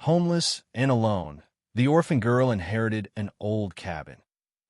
Homeless and alone, the orphan girl inherited an old cabin.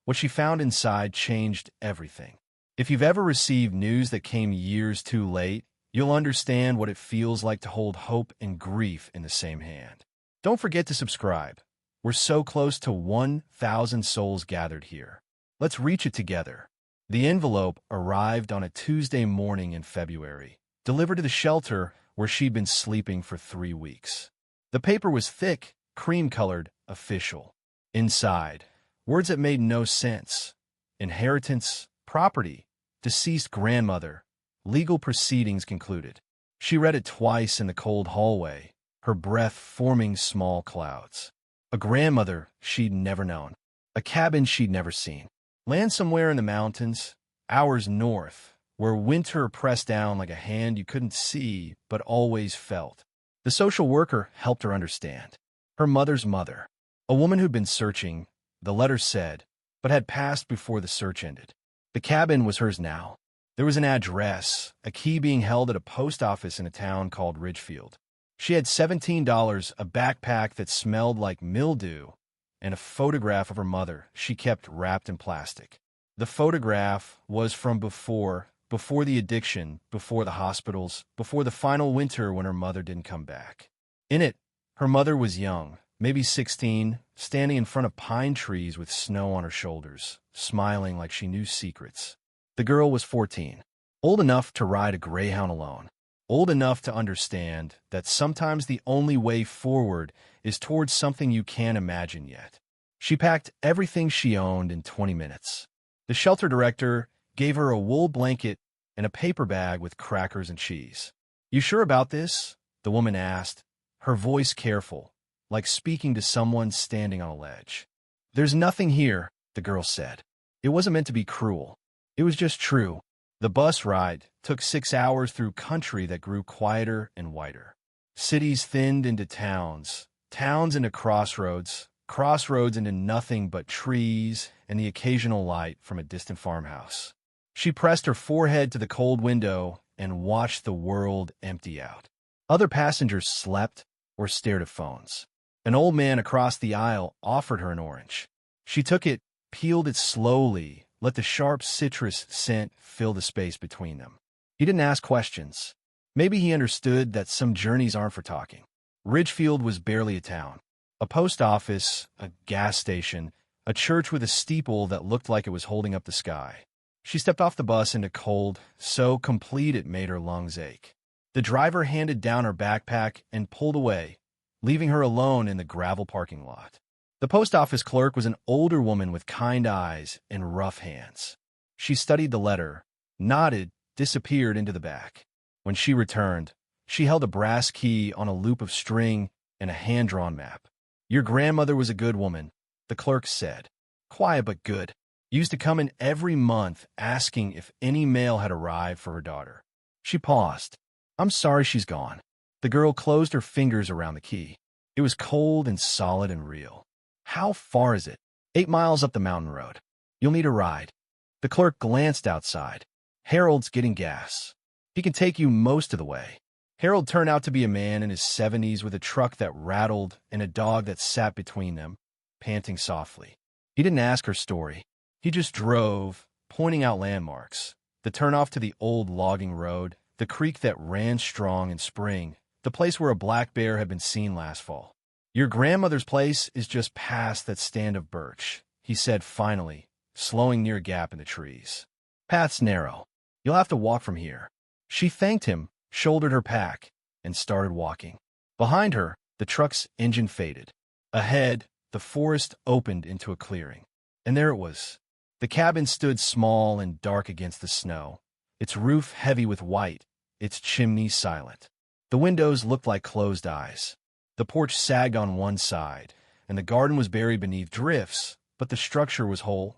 What she found inside changed everything. If you've ever received news that came years too late, you'll understand what it feels like to hold hope and grief in the same hand. Don't forget to subscribe. We're so close to 1,000 souls gathered here. Let's reach it together. The envelope arrived on a Tuesday morning in February, delivered to the shelter where she'd been sleeping for 3 weeks. The paper was thick, cream-colored, official. Inside, words that made no sense. Inheritance, property, deceased grandmother, legal proceedings concluded. She read it twice in the cold hallway, her breath forming small clouds. A grandmother she'd never known. A cabin she'd never seen. Land somewhere in the mountains, hours north, where winter pressed down like a hand you couldn't see but always felt. The social worker helped her understand. Her mother's mother, a woman who'd been searching, the letter said, but had passed before the search ended. The cabin was hers now. There was an address, a key being held at a post office in a town called Ridgefield. She had $17, a backpack that smelled like mildew, and a photograph of her mother she kept wrapped in plastic. The photograph was from before the addiction, before the hospitals, before the final winter when her mother didn't come back. In it, her mother was young, maybe 16, standing in front of pine trees with snow on her shoulders, smiling like she knew secrets. The girl was 14, old enough to ride a greyhound alone, old enough to understand that sometimes the only way forward is towards something you can't imagine yet. She packed everything she owned in 20 minutes. The shelter director gave her a wool blanket and a paper bag with crackers and cheese. "You sure about this?" the woman asked, her voice careful, like speaking to someone standing on a ledge. "There's nothing here," the girl said. It wasn't meant to be cruel. It was just true. The bus ride took 6 hours through country that grew quieter and whiter. Cities thinned into towns, towns into crossroads, crossroads into nothing but trees and the occasional light from a distant farmhouse. She pressed her forehead to the cold window and watched the world empty out. Other passengers slept or stared at phones. An old man across the aisle offered her an orange. She took it, peeled it slowly, let the sharp citrus scent fill the space between them. He didn't ask questions. Maybe he understood that some journeys aren't for talking. Ridgefield was barely a town. A post office, a gas station, a church with a steeple that looked like it was holding up the sky. She stepped off the bus into cold, so complete it made her lungs ache. The driver handed down her backpack and pulled away, leaving her alone in the gravel parking lot. The post office clerk was an older woman with kind eyes and rough hands. She studied the letter, nodded, disappeared into the back. When she returned, she held a brass key on a loop of string and a hand-drawn map. "Your grandmother was a good woman," the clerk said. "Quiet but good. Used to come in every month asking if any mail had arrived for her daughter." She paused. "I'm sorry she's gone." The girl closed her fingers around the key. It was cold and solid and real. "How far is it?" 8 miles up the mountain road. "You'll need a ride." The clerk glanced outside. "Harold's getting gas. He can take you most of the way." Harold turned out to be a man in his 70s with a truck that rattled and a dog that sat between them, panting softly. He didn't ask her story. He just drove, pointing out landmarks. The turnoff to the old logging road, the creek that ran strong in spring, the place where a black bear had been seen last fall. "Your grandmother's place is just past that stand of birch," he said finally, slowing near a gap in the trees. "Path's narrow. You'll have to walk from here." She thanked him, shouldered her pack, and started walking. Behind her, the truck's engine faded. Ahead, the forest opened into a clearing. And there it was. The cabin stood small and dark against the snow, its roof heavy with white, its chimney silent. The windows looked like closed eyes. The porch sagged on one side, and the garden was buried beneath drifts, but the structure was whole,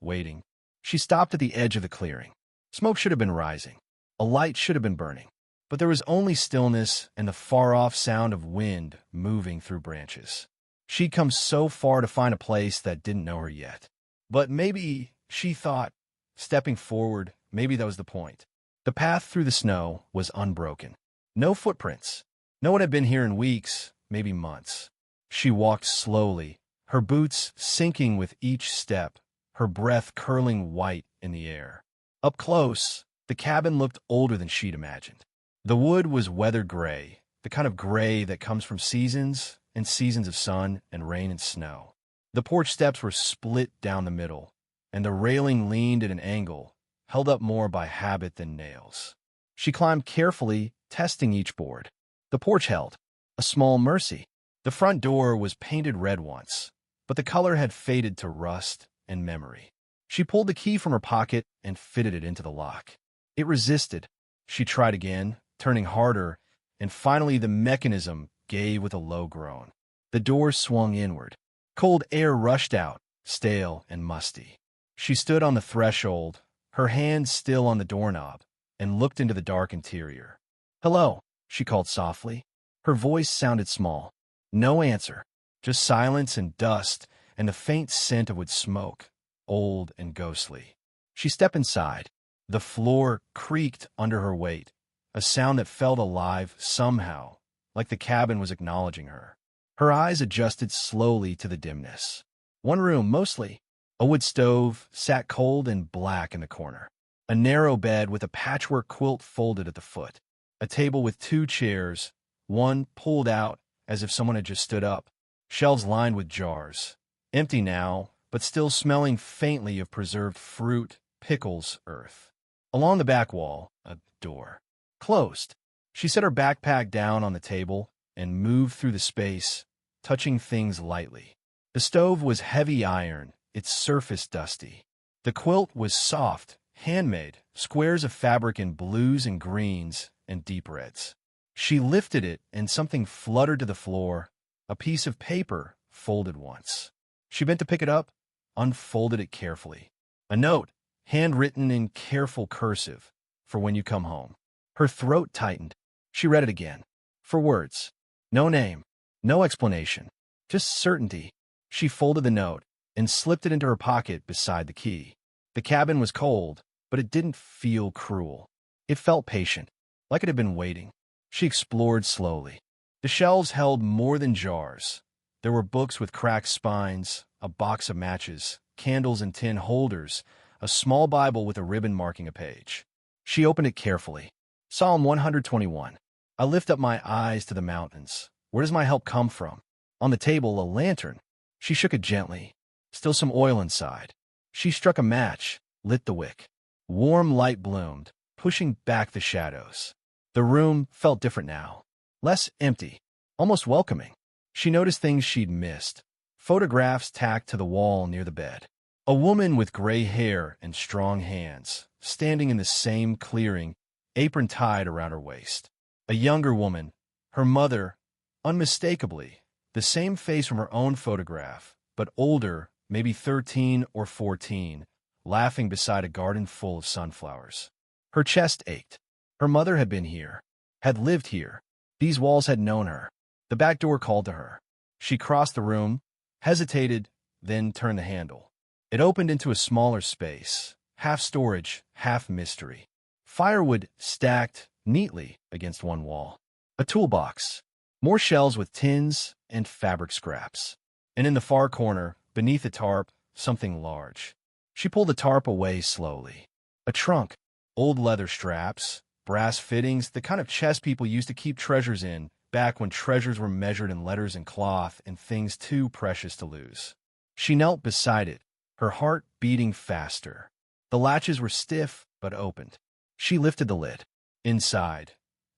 waiting. She stopped at the edge of the clearing. Smoke should have been rising. A light should have been burning. But there was only stillness and the far-off sound of wind moving through branches. She'd come so far to find a place that didn't know her yet. But maybe, she thought, stepping forward, maybe that was the point. The path through the snow was unbroken. No footprints. No one had been here in weeks, maybe months. She walked slowly, her boots sinking with each step, her breath curling white in the air. Up close, the cabin looked older than she'd imagined. The wood was weathered gray, the kind of gray that comes from seasons and seasons of sun and rain and snow. The porch steps were split down the middle, and the railing leaned at an angle, held up more by habit than nails. She climbed carefully, testing each board. The porch held. A small mercy. The front door was painted red once, but the color had faded to rust and memory. She pulled the key from her pocket and fitted it into the lock. It resisted. She tried again, turning harder, and finally the mechanism gave with a low groan. The door swung inward. Cold air rushed out, stale and musty. She stood on the threshold, her hand still on the doorknob, and looked into the dark interior. "Hello," she called softly. Her voice sounded small. No answer, just silence and dust and the faint scent of wood smoke, old and ghostly. She stepped inside. The floor creaked under her weight, a sound that felt alive somehow, like the cabin was acknowledging her. Her eyes adjusted slowly to the dimness. One room, mostly. A wood stove sat cold and black in the corner. A narrow bed with a patchwork quilt folded at the foot. A table with two chairs, one pulled out as if someone had just stood up. Shelves lined with jars. Empty now, but still smelling faintly of preserved fruit, pickles, earth. Along the back wall, a door. Closed. She set her backpack down on the table and moved through the space, touching things lightly. The stove was heavy iron, its surface dusty. The quilt was soft, handmade, squares of fabric in blues and greens and deep reds. She lifted it and something fluttered to the floor, a piece of paper folded once. She bent to pick it up, unfolded it carefully. A note, handwritten in careful cursive, for when you come home. Her throat tightened. She read it again. 4 words. No name, no explanation, just certainty. She folded the note and slipped it into her pocket beside the key. The cabin was cold, but it didn't feel cruel. It felt patient, like it had been waiting. She explored slowly. The shelves held more than jars. There were books with cracked spines, a box of matches, candles in tin holders, a small Bible with a ribbon marking a page. She opened it carefully. Psalm 121. I lift up my eyes to the mountains. Where does my help come from? On the table, a lantern. She shook it gently. Still some oil inside. She struck a match, lit the wick. Warm light bloomed, pushing back the shadows. The room felt different now. Less empty, almost welcoming. She noticed things she'd missed. Photographs tacked to the wall near the bed. A woman with gray hair and strong hands, standing in the same clearing, apron tied around her waist. A younger woman, her mother, unmistakably, the same face from her own photograph, but older, maybe 13 or 14, laughing beside a garden full of sunflowers. Her chest ached. Her mother had been here, had lived here. These walls had known her. The back door called to her. She crossed the room, hesitated, then turned the handle. It opened into a smaller space, half storage, half mystery. Firewood stacked neatly against one wall. A toolbox. More shelves with tins and fabric scraps. And in the far corner, beneath the tarp, something large. She pulled the tarp away slowly. A trunk, old leather straps, brass fittings, the kind of chest people used to keep treasures in, back when treasures were measured in letters and cloth and things too precious to lose. She knelt beside it, her heart beating faster. The latches were stiff but opened. She lifted the lid. Inside,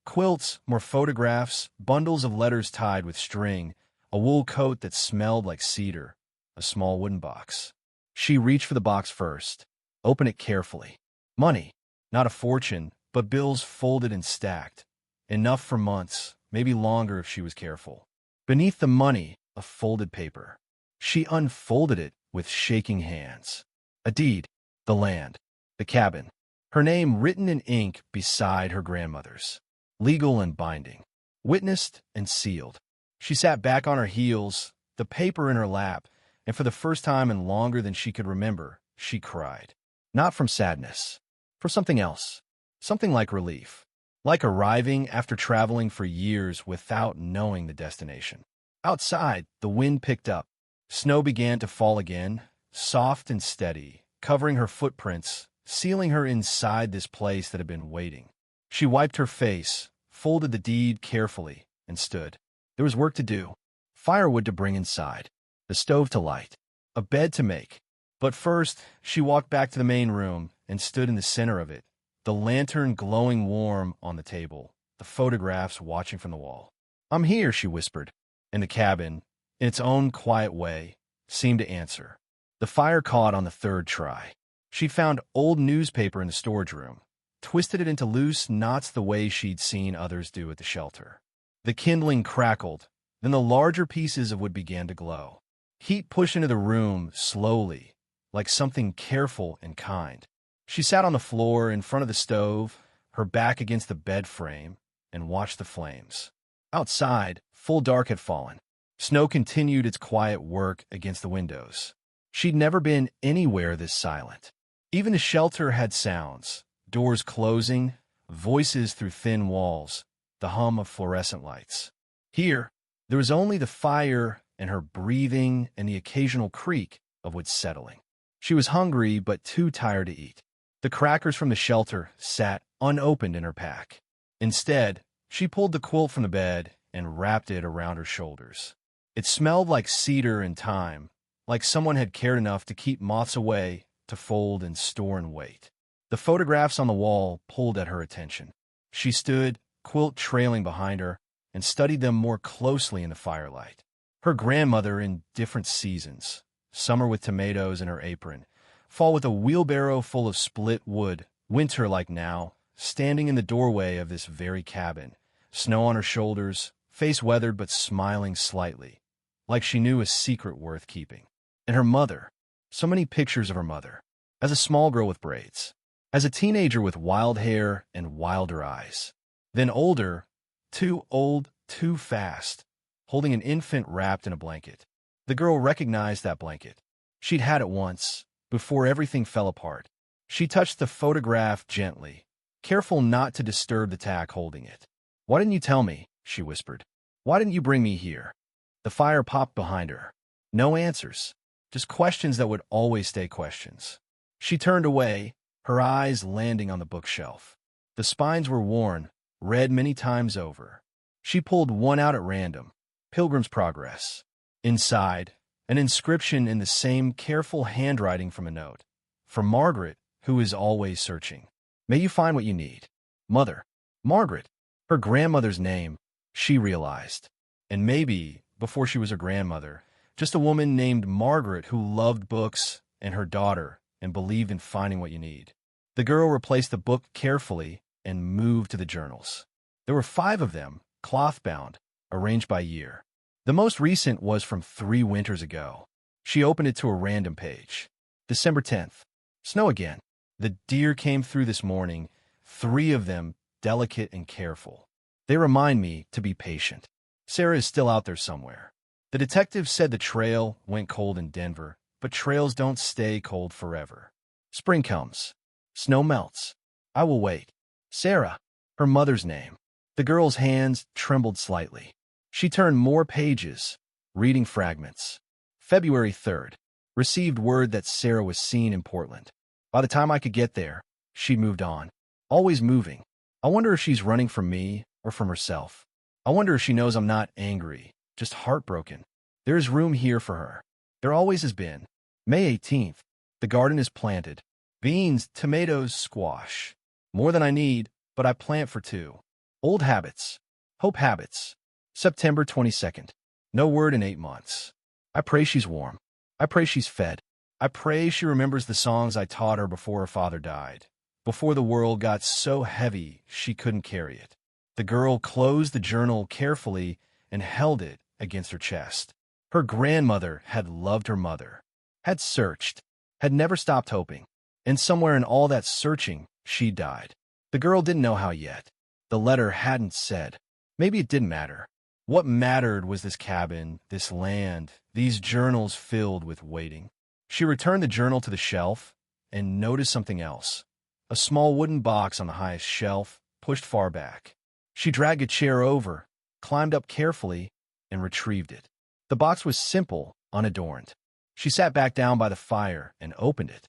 quilts, more photographs, bundles of letters tied with string, a wool coat that smelled like cedar, a small wooden box. She reached for the box first, opened it carefully. Money, not a fortune, but bills folded and stacked. Enough for months, maybe longer if she was careful. Beneath the money, a folded paper. She unfolded it with shaking hands. A deed, the land, the cabin. Her name written in ink beside her grandmother's. Legal and binding. Witnessed and sealed. She sat back on her heels, the paper in her lap, and for the first time in longer than she could remember, she cried. Not from sadness. For something else. Something like relief. Like arriving after traveling for years without knowing the destination. Outside, the wind picked up. Snow began to fall again, soft and steady, covering her footprints, sealing her inside this place that had been waiting. She wiped her face, folded the deed carefully, and stood. There was work to do. Firewood to bring inside, the stove to light, a bed to make. But first, she walked back to the main room and stood in the center of it, the lantern glowing warm on the table, the photographs watching from the wall. "I'm here," she whispered, and the cabin, in its own quiet way, seemed to answer. The fire caught on the third try. She found old newspaper in the storage room, twisted it into loose knots the way she'd seen others do at the shelter. The kindling crackled, then the larger pieces of wood began to glow. Heat pushed into the room slowly, like something careful and kind. She sat on the floor in front of the stove, her back against the bed frame, and watched the flames. Outside, full dark had fallen. Snow continued its quiet work against the windows. She'd never been anywhere this silent. Even the shelter had sounds, doors closing, voices through thin walls, the hum of fluorescent lights. Here, there was only the fire and her breathing and the occasional creak of wood settling. She was hungry but too tired to eat. The crackers from the shelter sat unopened in her pack. Instead, she pulled the quilt from the bed and wrapped it around her shoulders. It smelled like cedar and thyme, like someone had cared enough to keep moths away, to fold and store and wait. The photographs on the wall pulled at her attention. She stood, quilt trailing behind her, and studied them more closely in the firelight. Her grandmother in different seasons, summer with tomatoes in her apron, fall with a wheelbarrow full of split wood, winter like now, standing in the doorway of this very cabin, snow on her shoulders, face weathered but smiling slightly, like she knew a secret worth keeping. And her mother, so many pictures of her mother, as a small girl with braids, as a teenager with wild hair and wilder eyes, then older, too old, too fast, holding an infant wrapped in a blanket. The girl recognized that blanket. She'd had it once, before everything fell apart. She touched the photograph gently, careful not to disturb the tack holding it. "Why didn't you tell me?" she whispered. "Why didn't you bring me here?" The fire popped behind her. No answers, just questions that would always stay questions. She turned away, her eyes landing on the bookshelf. The spines were worn, read many times over. She pulled one out at random, Pilgrim's Progress. Inside, an inscription in the same careful handwriting from a note. "For Margaret, who is always searching. May you find what you need. Mother." Margaret, her grandmother's name, she realized. And maybe, before she was her grandmother, just a woman named Margaret who loved books and her daughter and believed in finding what you need. The girl replaced the book carefully and moved to the journals. There were 5 of them, cloth-bound, arranged by year. The most recent was from 3 winters ago. She opened it to a random page. December 10th. Snow again. The deer came through this morning, 3 of them, delicate and careful. They remind me to be patient. Sarah is still out there somewhere. The detective said the trail went cold in Denver, but trails don't stay cold forever. Spring comes. Snow melts. I will wait. Sarah, her mother's name. The girl's hands trembled slightly. She turned more pages, reading fragments. February 3rd. Received word that Sarah was seen in Portland. By the time I could get there, she'd moved on. Always moving. I wonder if she's running from me or from herself. I wonder if she knows I'm not angry, just heartbroken. There is room here for her. There always has been. May 18th. The garden is planted. Beans, tomatoes, squash. More than I need, but I plant for 2. Old habits. Hope habits. September 22nd. No word in 8 months. I pray she's warm. I pray she's fed. I pray she remembers the songs I taught her before her father died, before the world got so heavy she couldn't carry it. The girl closed the journal carefully and held it against her chest. Her grandmother had loved her mother, had searched, had never stopped hoping. And somewhere in all that searching, she died. The girl didn't know how yet. The letter hadn't said. Maybe it didn't matter. What mattered was this cabin, this land, these journals filled with waiting. She returned the journal to the shelf and noticed something else. A small wooden box on the highest shelf, pushed far back. She dragged a chair over, climbed up carefully, and retrieved it. The box was simple, unadorned. She sat back down by the fire and opened it.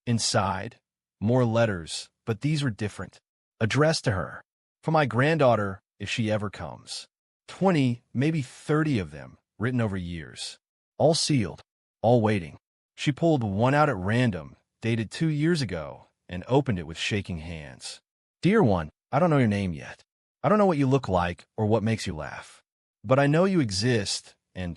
Inside, more letters, but these were different. Addressed to her. For my granddaughter, if she ever comes. 20, maybe 30 of them, written over years. All sealed, all waiting. She pulled one out at random, dated 2 years ago, and opened it with shaking hands. Dear one, I don't know your name yet. I don't know what you look like or what makes you laugh. But I know you exist, and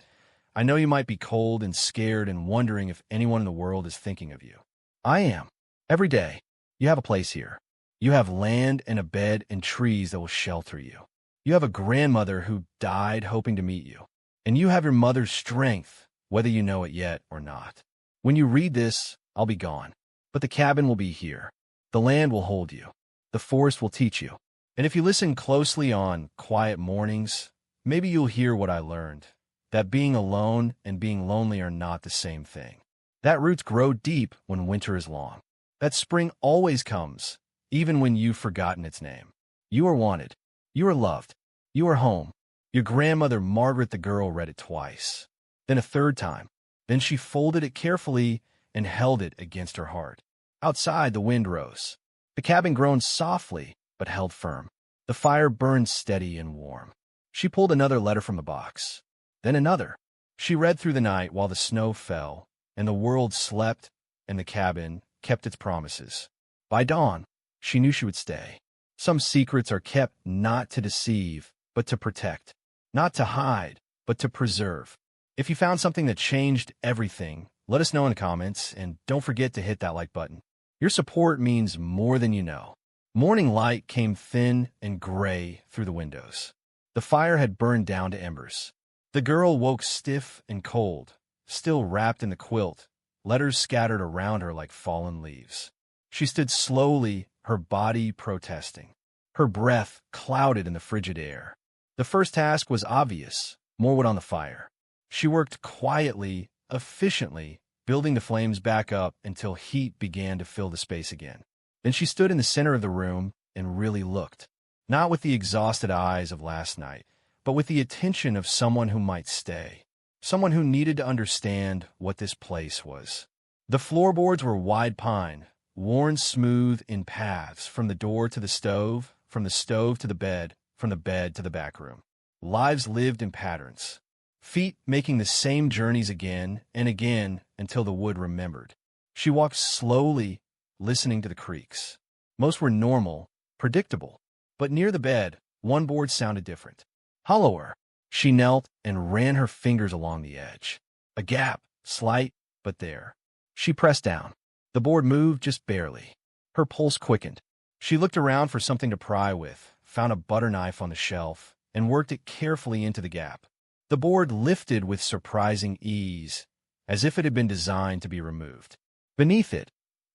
I know you might be cold and scared and wondering if anyone in the world is thinking of you. I am. Every day. You have a place here. You have land and a bed and trees that will shelter you. You have a grandmother who died hoping to meet you. And you have your mother's strength, whether you know it yet or not. When you read this, I'll be gone. But the cabin will be here. The land will hold you. The forest will teach you. And if you listen closely on quiet mornings, maybe you'll hear what I learned, that being alone and being lonely are not the same thing. That roots grow deep when winter is long. That spring always comes, even when you've forgotten its name. You are wanted. You are loved. You are home. Your grandmother Margaret the girl read it twice, then a third time. Then she folded it carefully and held it against her heart. Outside, the wind rose. The cabin groaned softly, but held firm. The fire burned steady and warm. She pulled another letter from the box. Then another. She read through the night while the snow fell, and the world slept, and the cabin kept its promises. By dawn, she knew she would stay. Some secrets are kept not to deceive, but to protect. Not to hide, but to preserve. If you found something that changed everything, let us know in the comments, and don't forget to hit that like button. Your support means more than you know. Morning light came thin and gray through the windows. The fire had burned down to embers. The girl woke stiff and cold, still wrapped in the quilt, letters scattered around her like fallen leaves. She stood slowly, her body protesting, her breath clouded in the frigid air. The first task was obvious, more wood on the fire. She worked quietly, efficiently, building the flames back up until heat began to fill the space again. Then she stood in the center of the room and really looked, not with the exhausted eyes of last night, but with the attention of someone who might stay, someone who needed to understand what this place was. The floorboards were wide pine, worn smooth in paths from the door to the stove, from the stove to the bed, from the bed to the back room. Lives lived in patterns, feet making the same journeys again and again until the wood remembered. She walked slowly, listening to the creaks. Most were normal, predictable, but near the bed, one board sounded different. Hollower. She knelt and ran her fingers along the edge. A gap, slight, but there. She pressed down. The board moved just barely. Her pulse quickened. She looked around for something to pry with, found a butter knife on the shelf, and worked it carefully into the gap. The board lifted with surprising ease, as if it had been designed to be removed. Beneath it,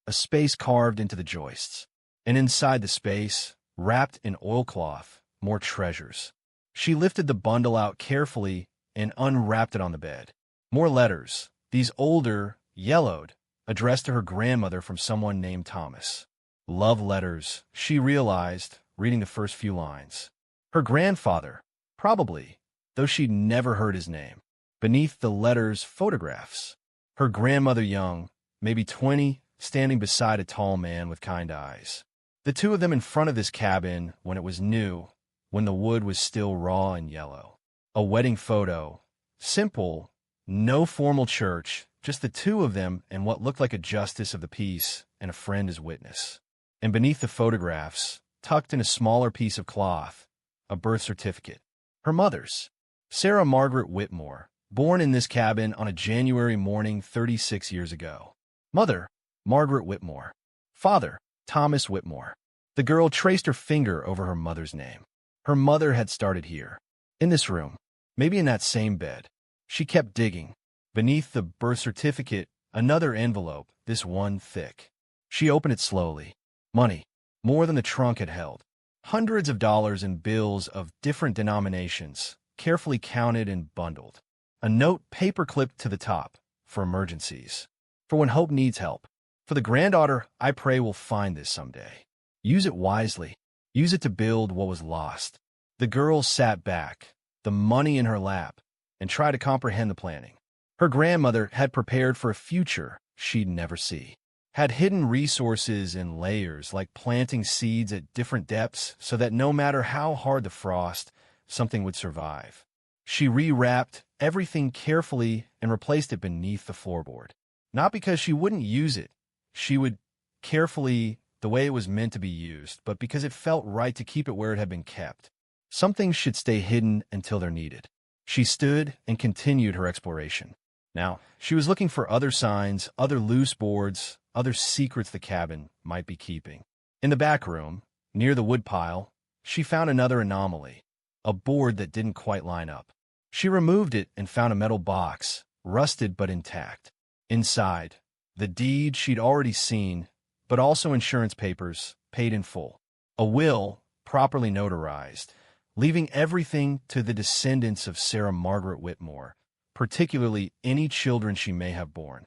a space carved into the joists, and inside the space, wrapped in oilcloth, more treasures. She lifted the bundle out carefully and unwrapped it on the bed. More letters, these older, yellowed, addressed to her grandmother from someone named Thomas. Love letters, she realized, reading the first few lines. Her grandfather, probably, though she'd never heard his name. Beneath the letters, photographs. Her grandmother young, maybe 20, standing beside a tall man with kind eyes. The two of them in front of this cabin when it was new, when the wood was still raw and yellow. A wedding photo. Simple, no formal church, just the two of them and what looked like a justice of the peace and a friend as witness. And beneath the photographs, tucked in a smaller piece of cloth, a birth certificate. Her mother's, Sarah Margaret Whitmore, born in this cabin on a January morning 36 years ago. Mother, Margaret Whitmore. Father, Thomas Whitmore. The girl traced her finger over her mother's name. Her mother had started here, in this room, maybe in that same bed. She kept digging. Beneath the birth certificate, another envelope, this one thick. She opened it slowly. Money, more than the trunk had held. Hundreds of dollars in bills of different denominations, carefully counted and bundled. A note paper-clipped to the top, for emergencies. For when hope needs help. For the granddaughter, I pray will find this someday. Use it wisely. Use it to build what was lost. The girl sat back, the money in her lap, and try to comprehend the planning. Her grandmother had prepared for a future she'd never see, had hidden resources in layers like planting seeds at different depths so that no matter how hard the frost, something would survive. She rewrapped everything carefully and replaced it beneath the floorboard. Not because she wouldn't use it, she would carefully the way it was meant to be used, but because it felt right to keep it where it had been kept. Some things should stay hidden until they're needed. She stood and continued her exploration. Now, she was looking for other signs, other loose boards, other secrets the cabin might be keeping. In the back room, near the woodpile, she found another anomaly, a board that didn't quite line up. She removed it and found a metal box, rusted but intact. Inside, the deed she'd already seen, but also insurance papers, paid in full. A will, properly notarized, leaving everything to the descendants of Sarah Margaret Whitmore, particularly any children she may have born.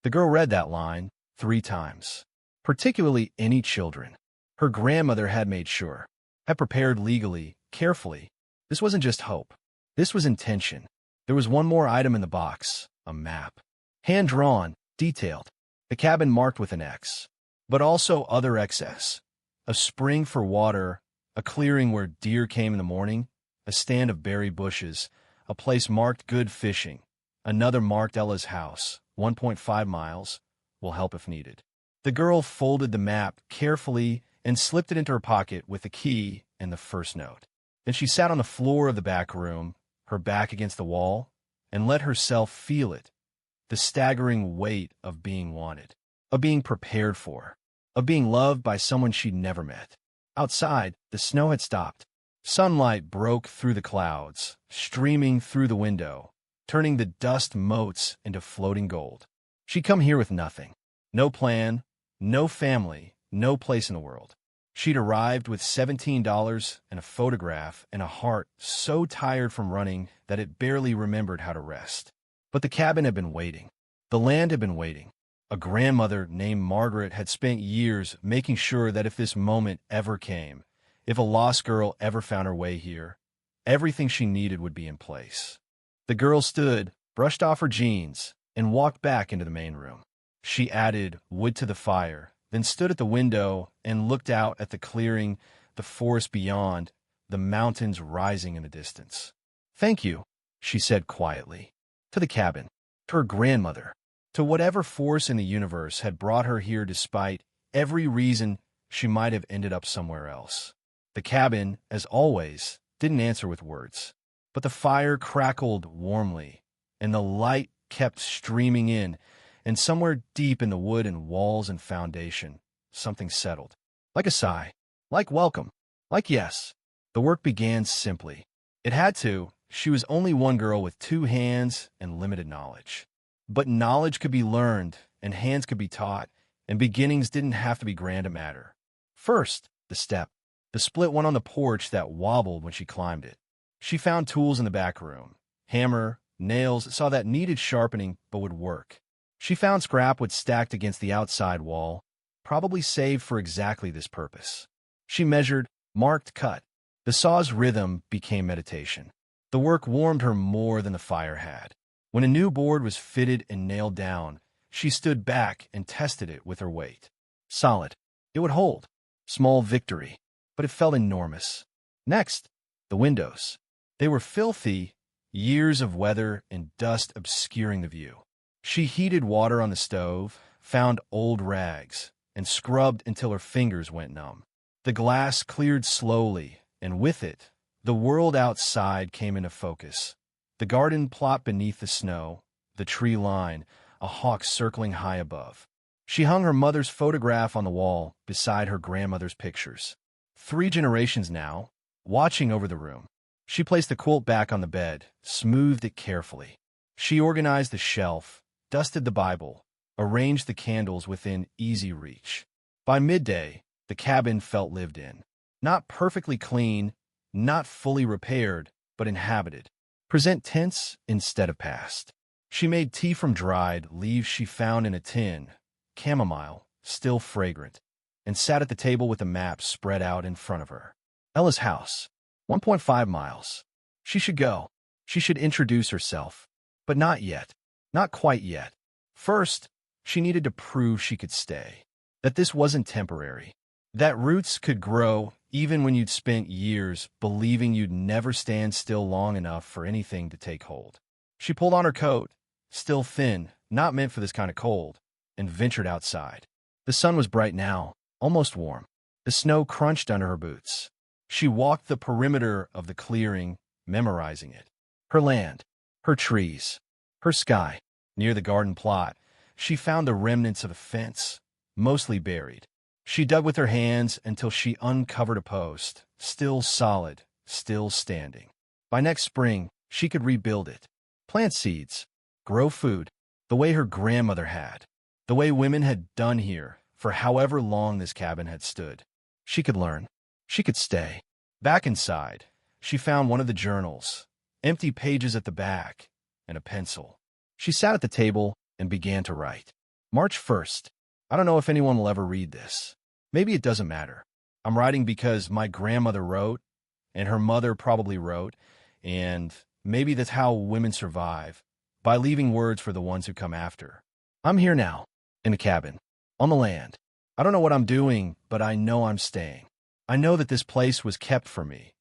The girl read that line 3 times. Particularly any children. Her grandmother had made sure, had prepared legally, carefully. This wasn't just hope. This was intention. There was one more item in the box, a map. Hand-drawn, detailed. The cabin marked with an X. But also other excess. A spring for water, a clearing where deer came in the morning, a stand of berry bushes, a place marked good fishing, another marked Ella's house, 1.5 miles, will help if needed. The girl folded the map carefully and slipped it into her pocket with the key and the first note. Then she sat on the floor of the back room, her back against the wall, and let herself feel it, the staggering weight of being wanted, of being prepared for, of being loved by someone she'd never met. Outside, the snow had stopped. Sunlight broke through the clouds, streaming through the window, turning the dust motes into floating gold. She'd come here with nothing. No plan, no family, no place in the world. She'd arrived with $17 and a photograph and a heart so tired from running that it barely remembered how to rest. But the cabin had been waiting. The land had been waiting. A grandmother named Margaret had spent years making sure that if this moment ever came, if a lost girl ever found her way here, everything she needed would be in place. The girl stood, brushed off her jeans, and walked back into the main room. She added wood to the fire, then stood at the window and looked out at the clearing, the forest beyond, the mountains rising in the distance. "Thank you," she said quietly, to the cabin, to her grandmother, to whatever force in the universe had brought her here despite every reason she might have ended up somewhere else. The cabin, as always, didn't answer with words, but the fire crackled warmly, and the light kept streaming in, and somewhere deep in the wood and walls and foundation, something settled. Like a sigh, like welcome, like yes. The work began simply. It had to. She was only one girl with 2 hands and limited knowledge. But knowledge could be learned, and hands could be taught, and beginnings didn't have to be grand to matter. First, the step. The split one on the porch that wobbled when she climbed it. She found tools in the back room. Hammer, nails, saw that needed sharpening but would work. She found scrap wood stacked against the outside wall, probably saved for exactly this purpose. She measured, marked, cut. The saw's rhythm became meditation. The work warmed her more than the fire had. When a new board was fitted and nailed down, she stood back and tested it with her weight. Solid. It would hold. Small victory. But it felt enormous. Next, the windows. They were filthy, years of weather and dust obscuring the view. She heated water on the stove, found old rags, and scrubbed until her fingers went numb. The glass cleared slowly, and with it, the world outside came into focus. The garden plot beneath the snow, the tree line, a hawk circling high above. She hung her mother's photograph on the wall beside her grandmother's pictures. 3 generations now, watching over the room. She placed the quilt back on the bed, smoothed it carefully. She organized the shelf, dusted the Bible, arranged the candles within easy reach. By midday, the cabin felt lived in. Not perfectly clean, not fully repaired, but inhabited. Present tense instead of past. She made tea from dried leaves she found in a tin, chamomile, still fragrant, and sat at the table with a map spread out in front of her. Ella's house, 1.5 miles. She should go. She should introduce herself. But not yet. Not quite yet. First, she needed to prove she could stay. That this wasn't temporary. That roots could grow even when you'd spent years believing you'd never stand still long enough for anything to take hold. She pulled on her coat, still thin, not meant for this kind of cold, and ventured outside. The sun was bright now, almost warm. The snow crunched under her boots. She walked the perimeter of the clearing, memorizing it. Her land, her trees, her sky. Near the garden plot, she found the remnants of a fence, mostly buried. She dug with her hands until she uncovered a post, still solid, still standing. By next spring, she could rebuild it. Plant seeds, grow food, the way her grandmother had, the way women had done here for however long this cabin had stood. She could learn. She could stay. Back inside, she found one of the journals, empty pages at the back, and a pencil. She sat at the table and began to write. March 1st. I don't know if anyone will ever read this. Maybe it doesn't matter. I'm writing because my grandmother wrote, and her mother probably wrote, and maybe that's how women survive, by leaving words for the ones who come after. I'm here now, in the cabin, on the land. I don't know what I'm doing, but I know I'm staying. I know that this place was kept for me,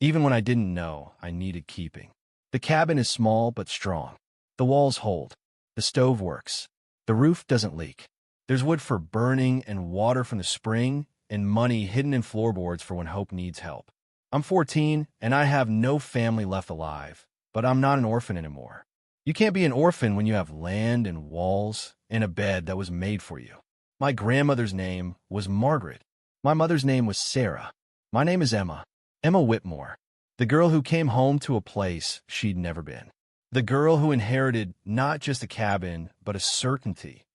even when I didn't know I needed keeping. The cabin is small but strong. The walls hold. The stove works. The roof doesn't leak. There's wood for burning and water from the spring and money hidden in floorboards for when hope needs help. I'm 14 and I have no family left alive, but I'm not an orphan anymore. You can't be an orphan when you have land and walls and a bed that was made for you. My grandmother's name was Margaret. My mother's name was Sarah. My name is Emma. Emma Whitmore. The girl who came home to a place she'd never been. The girl who inherited not just a cabin, but a certainty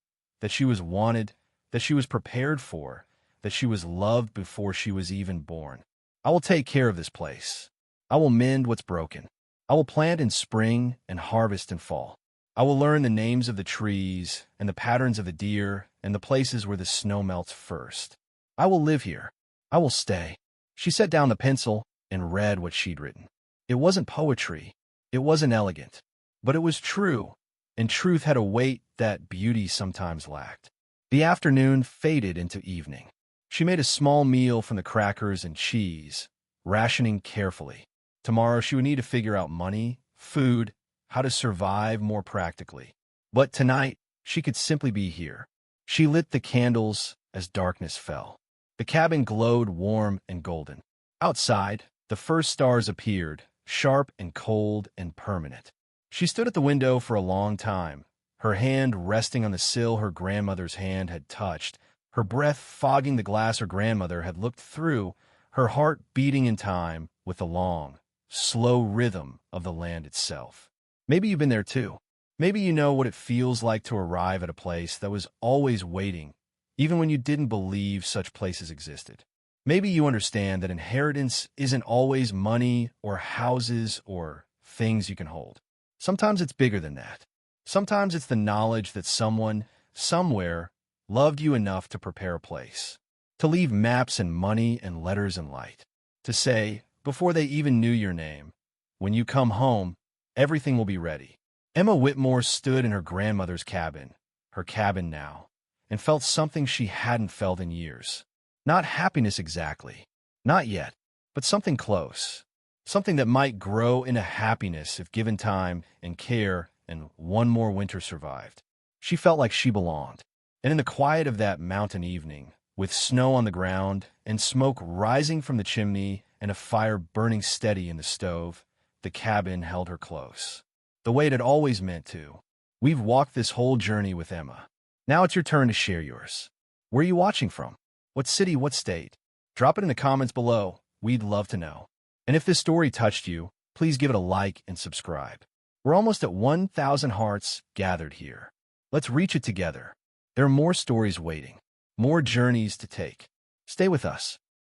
that she was wanted, that she was prepared for, that she was loved before she was even born. I will take care of this place. I will mend what's broken. I will plant in spring and harvest in fall. I will learn the names of the trees and the patterns of the deer and the places where the snow melts first. I will live here. I will stay. She set down the pencil and read what she'd written. It wasn't poetry. It wasn't elegant. But it was true, and truth had a weight that beauty sometimes lacked. The afternoon faded into evening. She made a small meal from the crackers and cheese, rationing carefully. Tomorrow she would need to figure out money, food, how to survive more practically. But tonight, she could simply be here. She lit the candles as darkness fell. The cabin glowed warm and golden. Outside, the first stars appeared, sharp and cold and permanent. She stood at the window for a long time, her hand resting on the sill her grandmother's hand had touched, her breath fogging the glass her grandmother had looked through, her heart beating in time with the long, slow rhythm of the land itself. Maybe you've been there too. Maybe you know what it feels like to arrive at a place that was always waiting, even when you didn't believe such places existed. Maybe you understand that inheritance isn't always money or houses or things you can hold. Sometimes it's bigger than that. Sometimes it's the knowledge that someone, somewhere, loved you enough to prepare a place, to leave maps and money and letters and light, to say, before they even knew your name, when you come home, everything will be ready. Emma Whitmore stood in her grandmother's cabin, her cabin now, and felt something she hadn't felt in years. Not happiness exactly, not yet, but something close. Something that might grow into happiness if given time and care and one more winter survived. She felt like she belonged. And in the quiet of that mountain evening, with snow on the ground and smoke rising from the chimney and a fire burning steady in the stove, the cabin held her close. The way it had always meant to. We've walked this whole journey with Emma. Now it's your turn to share yours. Where are you watching from? What city, what state? Drop it in the comments below. We'd love to know. And if this story touched you, please give it a like and subscribe. We're almost at 1,000 hearts gathered here. Let's reach it together. There are more stories waiting, more journeys to take. Stay with us.